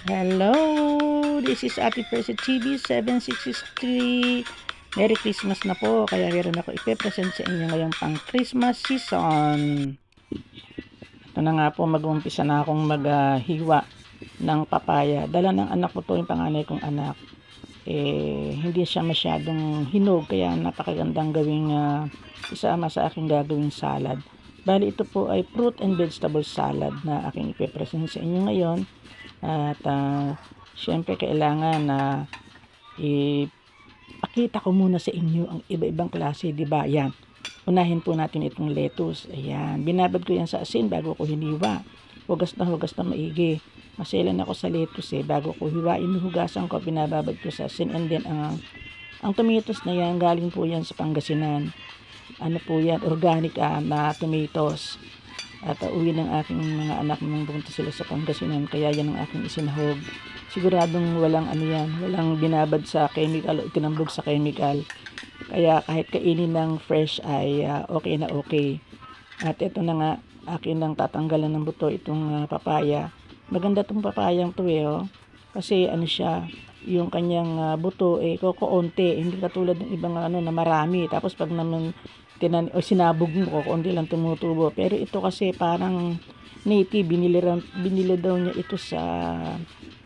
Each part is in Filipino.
Hello, this is Ate Percy TV 7663. Merry Christmas na po, kaya meron ako ipe-present sa inyo ngayong pang Christmas season. Ito na nga po, mag-umpisa na akong maghiwa ng papaya. Dala ng anak ko to, yung panganay kong anak. Hindi siya masyadong hinog, kaya napakagandang gawing isama sa aking gagawing salad. Bali, ito po ay fruit and vegetable salad na aking ipe-present sa inyo ngayon. At syempre kailangan na ipakita ko muna sa inyo ang iba-ibang klase, 'di ba? Yan. Unahin po natin itong lettuce. Ayan. Binabad ko yan sa asin bago ko hiniwa. Hugas na maigi. Maselan ako sa lettuce bago ko hiwain, hugasan ko, binababad ko sa asin. And then ang tomatoes na yan, galing po yan sa Pangasinan. Ano po yan? Organic na tomatoes. At uwi ng aking mga anak nung pumunta sila sa Pangasinan, kaya yan ang aking isinahog. Siguradong walang walang binabad sa chemical o itinambog sa chemical. Kaya kahit kainin ng fresh ay okay na okay. At ito na nga, akin lang tatanggalan ng buto itong papaya. Maganda tong papayang to oh. Kasi ano siya, yung kanyang buto kokoonti, hindi katulad ng ibang na marami. Tapos pag naman sinabog mo, kokoonti lang tumutubo. Pero ito kasi parang native, binili daw niya ito sa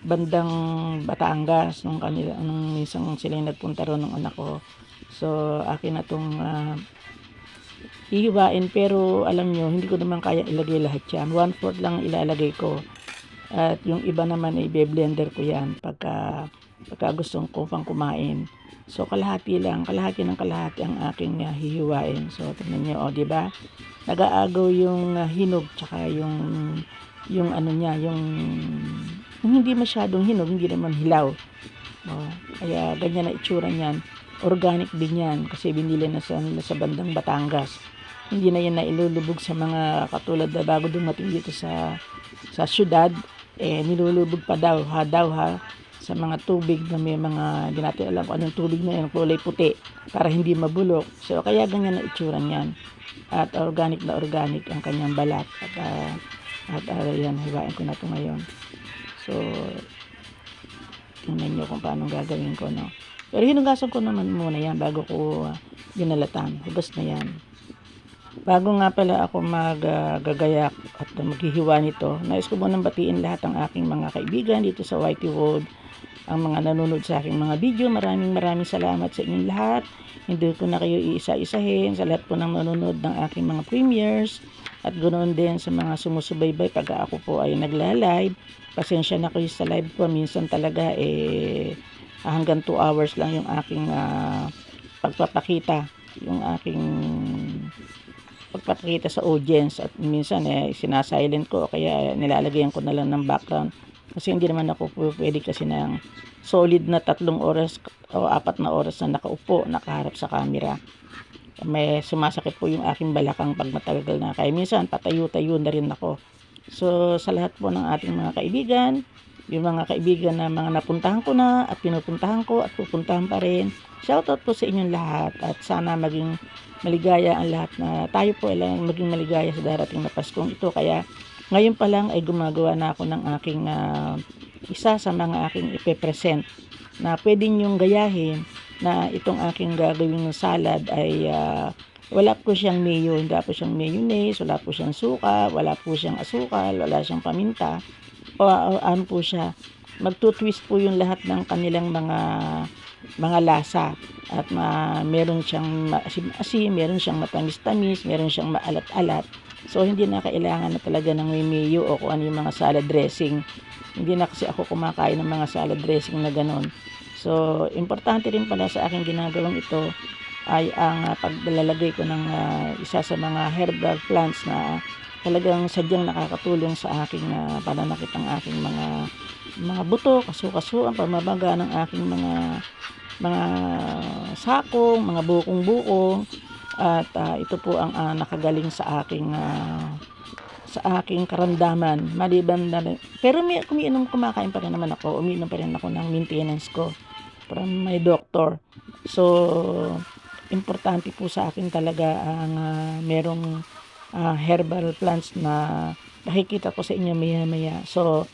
bandang Batangas nung minsan sila yung nagpunta ron ng anak ko. So akin na tong hihiwain, pero alam nyo, hindi ko naman kaya ilagay lahat yan. 1/4 lang ilalagay ko. At yung iba naman ay blender ko yan pagka gustong ko pang kumain. So kalahati ng kalahati ang aking hihiwain. So tingnan niyo, di ba? Nag-aagaw yung hinog tsaka yung ano niya, yung hindi masyadong hinog, hindi naman hilaw. Kaya ganyan na itsura niyan. Organic din yan kasi binili na sa bandang Batangas. Hindi na yan na ilulubog sa mga katulad na bago dumating dito sa syudad. Nilulubog pa daw ha sa mga tubig na may mga, hindi natin alam kung anong tubig na yan, kulay puti, para hindi mabulok. So kaya ganyan na itsura niyan. At organic ang kanyang balat. At yan, hiwain ko na ito ngayon. So tingnan nyo kung paano gagawin ko, no? Pero hinugasan ko naman muna yan bago ko ginalatan. Hugas na yan. Bago nga pala ako maggagayak at maghihiwa nito, nais ko munang batiin lahat ng aking mga kaibigan dito sa Whitey World, ang mga nanonood sa aking mga video. Maraming salamat sa inyong lahat. Hindi ko na kayo iisa-isahin, sa lahat po ng nanonood ng aking mga premieres, at ganoon din sa mga sumusubaybay pag ako po ay nagla-live. Pasensya na kayo sa live ko, minsan talaga hanggang 2 hours lang yung aking pagpapakita, yung aking pagpapakita sa audience, at minsan sinasilent ko, kaya nilalagayan ko na lang ng background kasi hindi naman ako pwede kasi ng solid na 3 oras o 4 na oras na nakaupo, nakaharap sa camera. May sumasakit po yung aking balakang pag matagal na, kaya minsan patayo-tayo na rin ako. So sa lahat po ng ating mga kaibigan, yung mga kaibigan na mga napuntahan ko na at pinupuntahan ko at pupuntahan pa rin, shoutout po sa inyong lahat, at sana maging maligaya ang lahat, na tayo po ay maging maligaya sa darating na Paskong ito. Kaya ngayon pa lang ay gumagawa na ako ng aking isa sa mga aking ipepresent na pwede nyong gayahin, na itong aking gagawing salad ay wala po siyang mayo, hindi po siyang mayonnaise, wala po siyang suka, wala po siyang asukal, wala siyang paminta, o ano po siya, magtutwist po yung lahat ng kanilang mga lasa, at meron siyang maasim-asim, meron siyang matamis-tamis, meron siyang maalat-alat. So hindi na kailangan na talaga ng may mayo o kung ano yung mga salad dressing. Hindi na kasi ako kumakain ng mga salad dressing na ganon. So importante rin pala sa aking ginagawang ito ay ang paglalagay ko ng isa sa mga herbal plants na talagang sadyang nakakatulong sa aking pananakit ng aking mga buto, kasu-kasuan, pamamaga ng aking mga sakong, mga bukong-bukong. At ito po ang nakagaling sa aking karamdaman, maliban na pero kumakain pa rin naman ako, umiinom pa rin ako ng maintenance ko from my doctor. So importante po sa akin talaga ang merong herbal plants na nakikita ko sa inyo maya-maya. So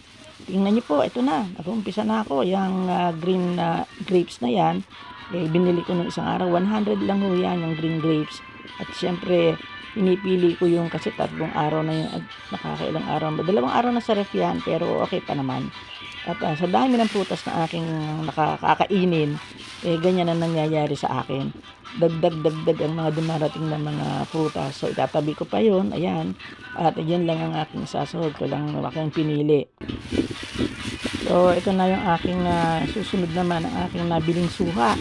tingnan niyo po, ito na, nag-uumpisa na ako. Yung green na grapes na yan, binili ko nung isang araw, 100 lang ho yan, yung green grapes. At syempre, pinipili ko yung kasi 3 araw na yun, at nakakailang araw, 2 araw na sa ref yan, pero okay pa naman. At sa dami ng prutas na aking nakakainin, ganyan na nangyayari sa akin. Dagdag ang mga dumarating na mga prutas. So, itatabi ko pa yun, ayan. At yan lang ang aking sasahod ko lang aking pinili. So, ito na yung aking susunod naman, ang aking nabiling suha.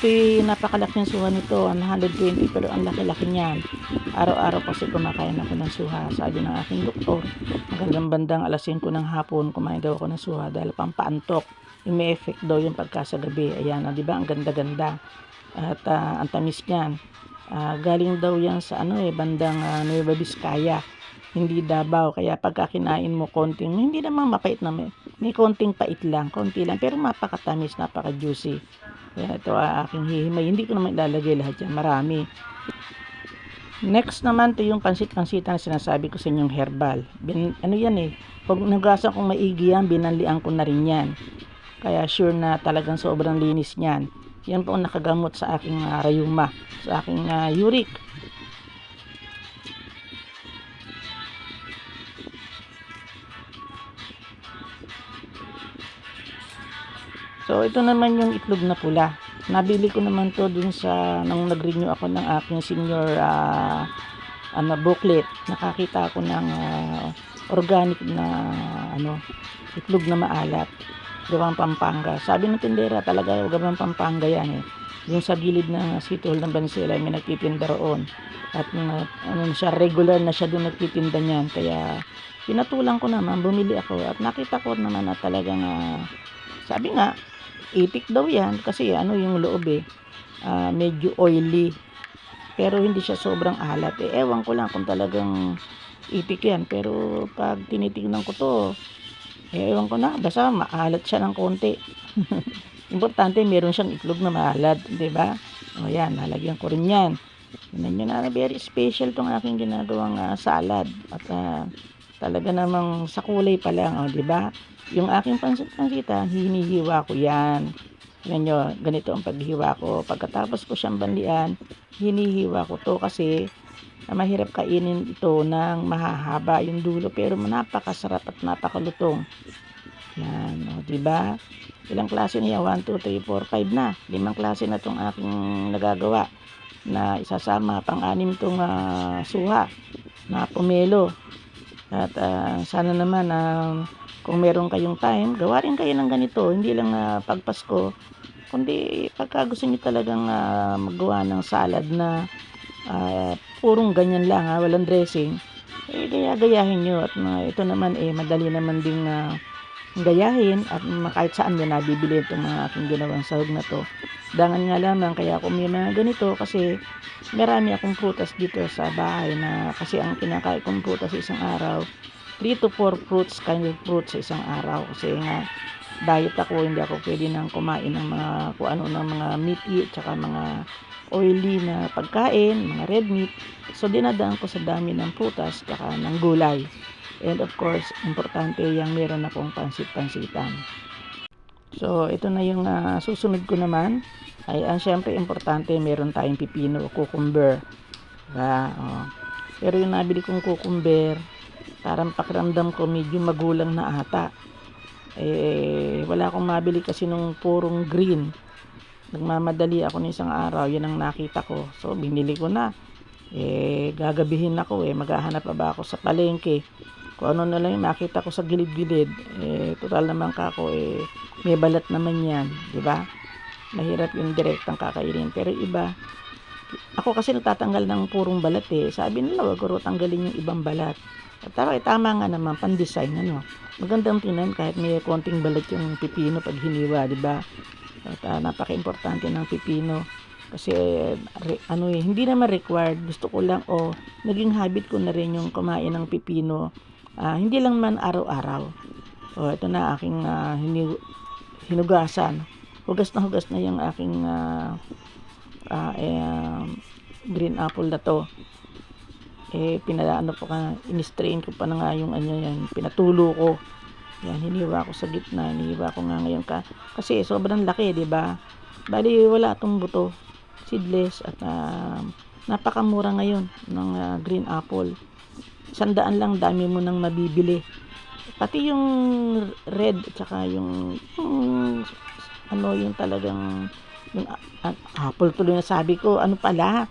Ito'y napakalaking suha nito, 120, pero ang laki-laki niyan. Araw-araw kasi kumakain ako ng suha. Sabi ng aking doktor, hanggang bandang alas 5 ng hapon, kumain daw ako ng suha dahil pampaantok. Yung may effect daw yung pagkasagabi. Ayan, di ba? Ang ganda-ganda. At ang tamis niyan. Galing daw yan sa bandang Nueva Vizcaya. Hindi Davao. Kaya pagka kinain mo konting, hindi naman mapait na may konting pait lang. Konti lang. Pero napakatamis, napaka-juicy. Kaya ito aking hihimay. Hindi ko naman ilalagay lahat yan. Marami. Next naman, ito yung pansit-pansitan na sinasabi ko sa inyong herbal. Yan Pag nagasan kong maigi yan, binanlian ko na rin yan. Kaya sure na talagang sobrang linis niyan. Yan po ang nakagamot sa aking rayuma, sa aking uric. So, ito naman yung itlog na pula. Nabili ko naman to dun sa, nang nag-renew ako ng aking senior booklet. Nakakita ako ng organic na itlog na maalat. Gawang Pampanga. Sabi ng tindera, talaga gawang Pampanga yan Yung sa gilid ng City Hall ng Bansela, may nagtitinda roon. At regular na siya doon nagtitinda niyan. Kaya, pinatulang ko naman, bumili ako. At nakita ko naman na talagang, sabi nga, itik daw yan. Kasi yung loob medyo oily. Pero hindi siya sobrang alat. Ewan ko lang kung talagang itik yan. Pero pag tinitignan ko to, ewan ko na, basta maalat siya ng konti. Importante, meron siyang itlog na maalat, di ba? O yan, nalagyan ko rin yan. Tignan nyo na, very special tong aking ginagawang salad. At talaga namang sa kulay pa lang, di ba? Yung aking pansit-pansitan, hinihiwa ko yan. Tignan nyo, ganito ang paghihiwa ko. Pagkatapos ko siyang banlian, hinihiwa ko to kasi mahirap kainin ito ng mahahaba yung dulo, pero napakasarap at napakalutong. Yan, di ba? Ilang klase niya? 1, 2, 3, 4, 5 na. 5 klase na tong aking nagagawa na isasama pang-anim tong suha na pomelo. At sana naman kung meron kayong time, gawa rin kayo ng ganito. Hindi lang pagpasko, kundi pagka gusto niyo talagang magawa ng salad na purong ganyan lang walang dressing, gayahin nyo. At ito naman madali naman ding gayahin at kahit saan nyo nabibili itong mga aking ginawang sahog na to. Dangan nga lamang kaya kung may mga ganito, kasi marami akong prutas dito sa bahay na kasi ang kinakain kong prutas sa isang araw 3 to 4 fruits, kind of fruits sa isang araw. Kasi nga diet ako, hindi ako pwede nang kumain ng mga kung ano ng mga meaty at saka mga oily na pagkain, mga red meat. So dinadaan ko sa dami ng prutas saka ng gulay. And of course, importante yung meron akong pansit-pansitan. So ito na yung susunod ko naman. Ay syempre importante meron tayong pipino, cucumber. Pero yung nabili kong cucumber, parang pakiramdam ko medyo magulang na ata. Wala akong mabili kasi nung purong green. Nagmamadali ako ng isang araw, yan ang nakita ko. So binili ko na. Gagabihin ako maghahanap pa ba ako sa palengke. Kung ano na lang yung makita ko sa gilid-gilid. Total naman kako may balat naman yan, di ba? Mahirap yung direktang kakainin. Pero iba, ako kasi natatanggal ng purong balat Sabi nila, wag ko tanggalin yung ibang balat. At tama nga naman, pan-design Magandang tingnan kahit may konting balat yung pipino pag hiniwa, di ba? At napaka-importante ng pipino. Kasi hindi naman required. Gusto ko lang naging habit ko na rin yung kumain ng pipino. Hindi lang man araw-araw. Ito na aking hinugasan. Hugas na yung aking green apple na to. In-strain ko pa na nga yung yan, pinatulo ko. Yan, hiniwa ko sa gitna. Hiniwa ko nga ngayon kasi sobrang laki, 'di ba? Bali wala tong buto. Seedless at napakamura ngayon ng green apple. 100 lang, dami mo nang mabibili. Pati yung red at saka yung ano, yung talagang yung apple tuloy na sabi ko, ano pala?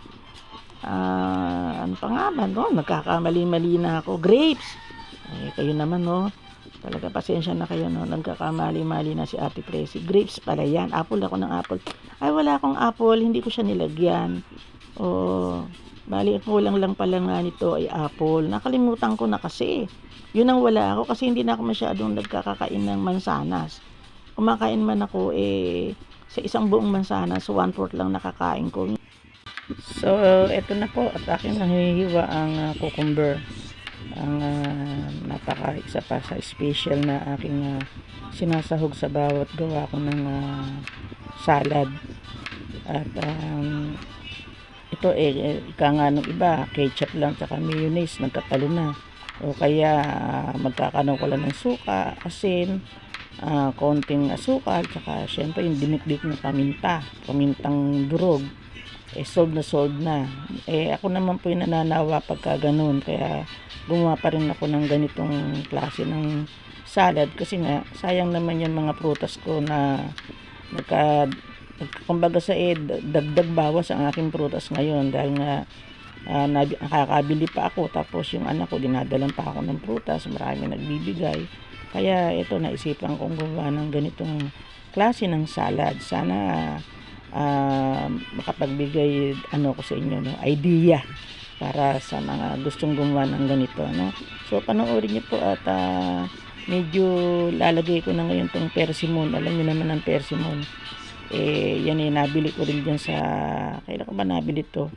Ano pa nga ba, no? Nagkakamali-mali na ako. Grapes. Kayo naman, no? Talaga, pasensya na kayo, no? Nagkakamali-mali na si Ate Presi. Grapes pala yan. Apple ako ng apple. Ay, wala akong apple. Hindi ko siya nilagyan. Bali, kulang lang pala nga nito ay apple. Nakalimutan ko na kasi. Yun ang wala ako kasi hindi na ako masyadong nagkakakain ng mansanas. Kumakain man ako, sa isang buong mansanas, 1/4 lang nakakain ko. So, eto na po at akin nahihiwa ang cucumber. Ang isa pa sa special na aking sinasahog sa bawat gawa ko ng salad. At ito ika nga nung iba, ketchup lang tsaka mayonnaise, nagkatalo na. O kaya magkakaroon ko lang ng suka, asin, konting asukal, tsaka syempre yung dinikdik na pamintang durog. Sold na. Ako naman po yung nananawa pagka ganun. Kaya gumawa pa rin ako ng ganitong klase ng salad. Kasi nga, sayang naman yung mga prutas ko na kumbaga dagdag bawas ang aking prutas ngayon. Dahil nga, nakakabili pa ako. Tapos yung anak ko, dinadalan pa ako ng prutas. Marami nagbibigay. Kaya ito, naisipan kong gumawa ng ganitong klase ng salad. Sana makapagbigay ko sa inyo, no, idea para sa mga gustong gumawa ng ganito, no. So panoorin niyo po at medyo lalagay ko na ngayon tong persimmon. Alam niyo naman ang persimmon, yan nabili ko rin dyan sa, kailan ko ba nabili to,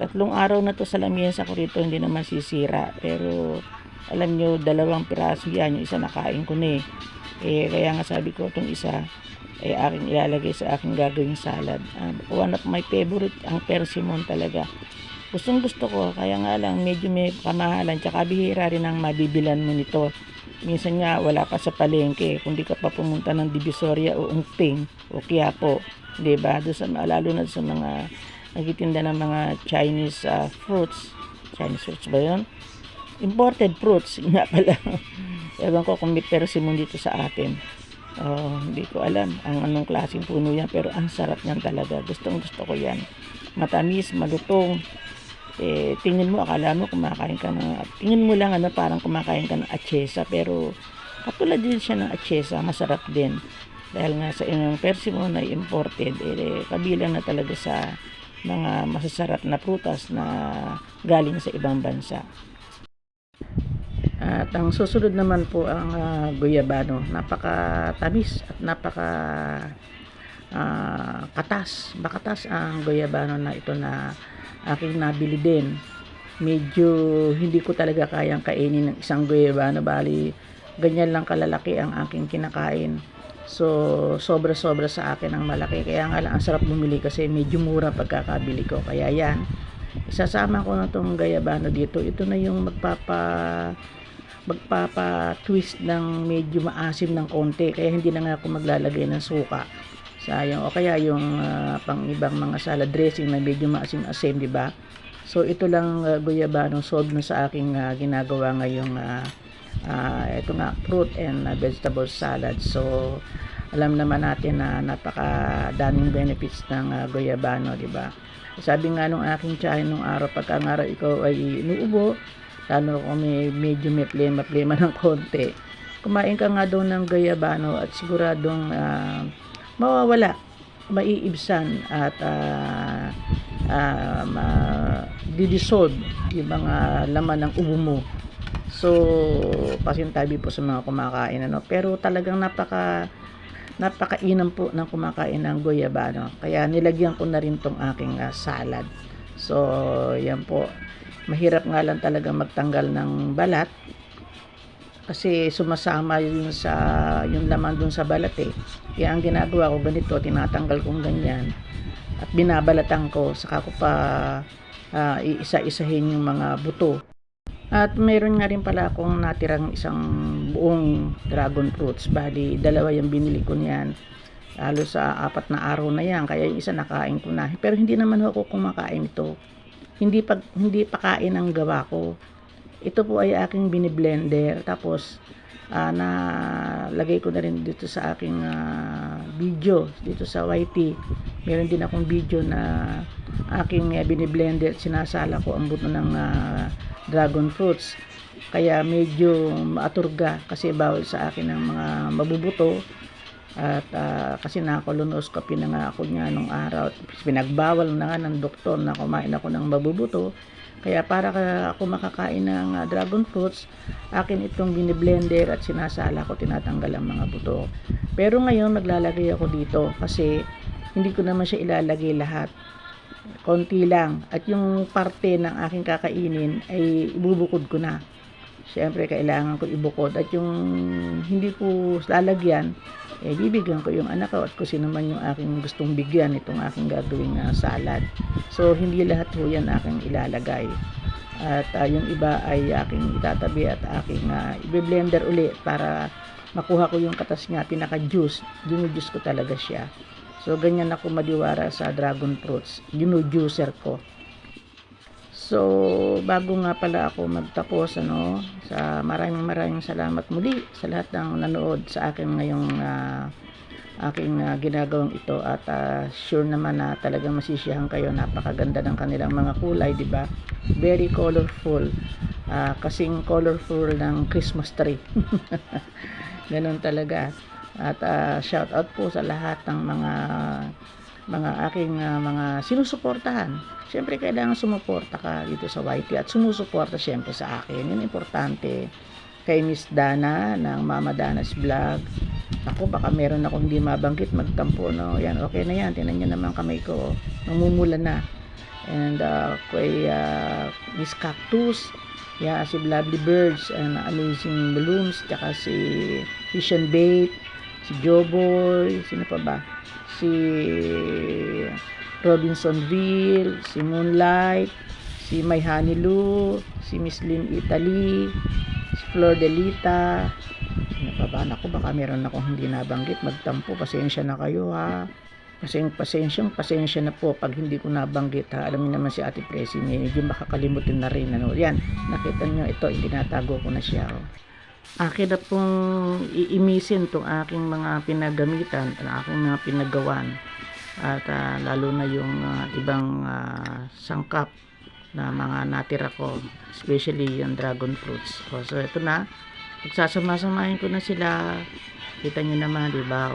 3 araw na to sa lamesa ko rito, hindi naman sisira. Pero alam niyo, 2 piraso yan, yung isa nakain ko na kaya nga sabi ko itong isa aking ilalagay sa aking gagawing salad. One of my favorite ang persimmon talaga. Gustong gusto ko, kaya nga lang medyo may kamahalan, tsaka bihira rin ang mabibilan mo nito. Minsan nga wala pa sa palengke, kung di ka pa pumunta ng Divisoria o Ungping o Quiapo, diba? Lalo na sa mga nagtitinda ng mga Chinese fruits. Chinese fruits ba yun? Imported fruits nga pala. Ewan ko kung may persimmon dito sa atin. Hindi ko alam ang anong klaseng puno yan, pero ang sarap niyan talaga. Gustong gusto ko yan. Matamis, malutong. Tingin mo, akala mo kumakain ka ng, tingin mo lang parang kumakain ka ng atchesa, pero katulad din siya ng atchesa, masarap din. Dahil nga sa inyong persimmon ay imported, kabilang na talaga sa mga masasarap na prutas na galing sa ibang bansa. At ang susunod naman po ang guyabano. Napakatamis at katas. Bakatas ang guyabano na ito na aking nabili din. Medyo hindi ko talaga kayang kainin ng isang guyabano. Bali, ganyan lang kalalaki ang aking kinakain. So, sobra-sobra sa akin ang malaki. Kaya nga lang, ang sarap bumili kasi medyo mura pagkakabili ko. Kaya yan, isasama ko na itong guyabano dito. Ito na yung magpapa-twist ng medyo maasim ng konti, kaya hindi na nga ako maglalagay ng suka, sayang. O kaya yung pang ibang mga salad dressing na medyo maasim-asim, di ba? So ito lang guyabano, solved na sa aking ginagawa ngayong ito nga, fruit and vegetable salad. So alam naman natin na napakadaming benefits ng guyabano, di ba? Sabi nga nung aking tiyahin nung araw, pagka nga ikaw ay inuubo, lalo kung medyo may plema ng konti, kumain ka nga daw ng guyabano at siguradong mawawala, maiibsan at didissolve yung mga laman ng ubo mo. So pasintabi po sa mga kumakain, pero talagang napakainam po ng kumakain ng guyabano, kaya nilagyan ko na rin tong aking salad. So yan po. Mahirap nga lang talaga magtanggal ng balat kasi sumasama yung laman dun sa balat Kaya ang ginagawa ko ganito, tinatanggal kong ganyan at binabalatan ko, saka ko pa iisa-isahin yung mga buto. At meron nga rin pala akong natirang isang buong dragon fruits. Bali, dalawa yung binili ko niyan. Halos sa 4 na araw na yan. Kaya yung isa nakain ko na. Pero hindi naman ako kumakain ito. Hindi pa kain ang gawa ko. Ito po ay aking biniblender. Tapos, nalagay ko na rin dito sa aking video. Dito sa YT. Meron din akong video na aking biniblender at sinasala ko ang buto ng dragon fruits. Kaya medyo maaturga kasi bawal sa akin ang mga mabubuto. At kasi na-colonoscopy na nga ako niya nung araw. Pinagbawal na nga ng doktor na kumain ako ng mabubuto. Kaya para ako makakain ng dragon fruits, akin itong biniblender at sinasala ko, tinatanggal ang mga buto. Pero ngayon maglalagay ako dito kasi hindi ko naman siya ilalagay lahat. Konti lang. At yung parte ng aking kakainin ay ibubukod ko na. Siyempre kailangan ko ibukod. At yung hindi ko lalagyan, bibigyan ko yung anak ko at kung sino man yung aking gustong bigyan itong aking gagawing salad. So hindi lahat po yan aking ilalagay. At yung iba ay aking itatabi at aking i-blender uli para makuha ko yung katas niya, pinaka-juice. Ginujuice ko talaga siya. So ganyan ako madiwara sa dragon fruits. Ginujuicer ko. So, bago nga pala ako magtapos, sa maraming salamat muli sa lahat ng nanood sa akin ngayong aking ginagawang ito at sure naman na talagang masisiyahan kayo. Napakaganda ng kanilang mga kulay, di ba? Very colorful. Kasing colorful ng Christmas tree. Ganun talaga. At shout out po sa lahat ng mga aking mga sinusuportahan. Siyempre kailangan sumuporta ka dito sa YT at sumusuporta siyempre sa akin. Yun importante. Kay Miss Dana ng Mama Dana's Vlog. Ako baka meron ako hindi mabanggit, magtampo, no. Yan, okay na yan. Tingnan niyo naman kamay ko. Namumula na. And kay Miss Cactus. Yeah, si Lovely Birds and Amazing Balloons. Tsaka si Fish and Bait. Si Joboy. Sino pa ba? Si Robinsonville, si Moonlight, si My Honey Lou, si Miss Lynn Italy, si Flor Delita. Sino pa ba? Naku, baka meron akong hindi nabanggit. Magtampo, pasensya na kayo ha. Pasensya na po pag hindi ko nabanggit ha. Alam niyo naman si Ate Presi, medyo makakalimutin na rin. Yan, nakita niyo ito, tinatago ko na siya. Akin na pong iimisin itong aking mga pinagamitan, ang aking mga pinagawan. At lalo na yung ibang sangkap na mga natira ko, especially yung dragon fruits. So ito na, pagsasama-samahin ko na sila. Kita nyo naman, di ba?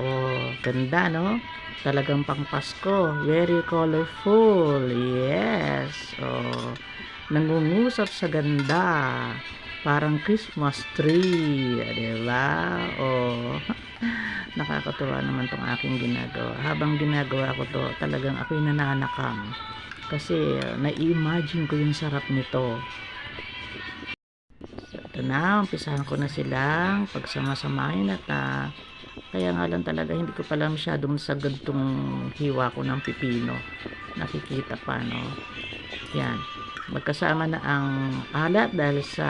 Ganda, no? Talagang pang Pasko, very colorful. Yes. Nangungusap sa ganda, parang Christmas tree, di ba? Nakakatuwa naman tong aking ginagawa. Habang ginagawa ko to, talagang ako'y nananakam. Kasi na-imagine ko yung sarap nito. So, ito na, umpisahan ko na silang pagsama-samahin at kaya nga lang talaga hindi ko pala masyadong sagad tong hiwa ko ng pipino. Nakikita pa, no? Yan. Magkasama na ang alat dahil sa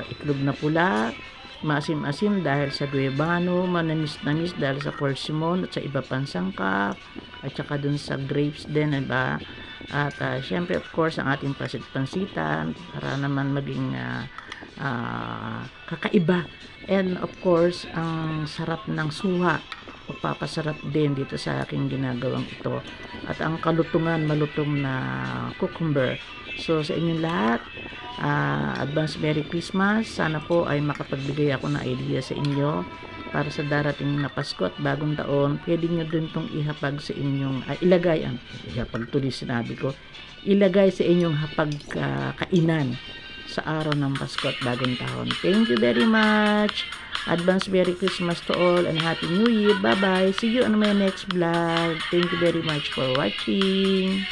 itlog na pula, maasim-asim dahil sa guebano, manamis-namis dahil sa persimmon at sa iba pang sangkap, at saka dun sa grapes din, diba? At syempre of course ang ating pansitan para naman maging kakaiba, and of course ang sarap ng suha, magpapasarap din dito sa aking ginagawang ito, at ang kalutungan, malutong na cucumber. So sa inyong lahat, advance Merry Christmas. Sana po ay makapagbigay ako ng idea sa inyo para sa darating na Pasko at bagong taon. Pwede nyo din itong ihapag sa inyong, ihapag tuloy sinabi ko, ilagay sa inyong hapag kainan sa araw ng Pasko at bagong taon. Thank you very much. Advance Merry Christmas to all and Happy New Year. Bye bye. See you on my next vlog. Thank you very much for watching.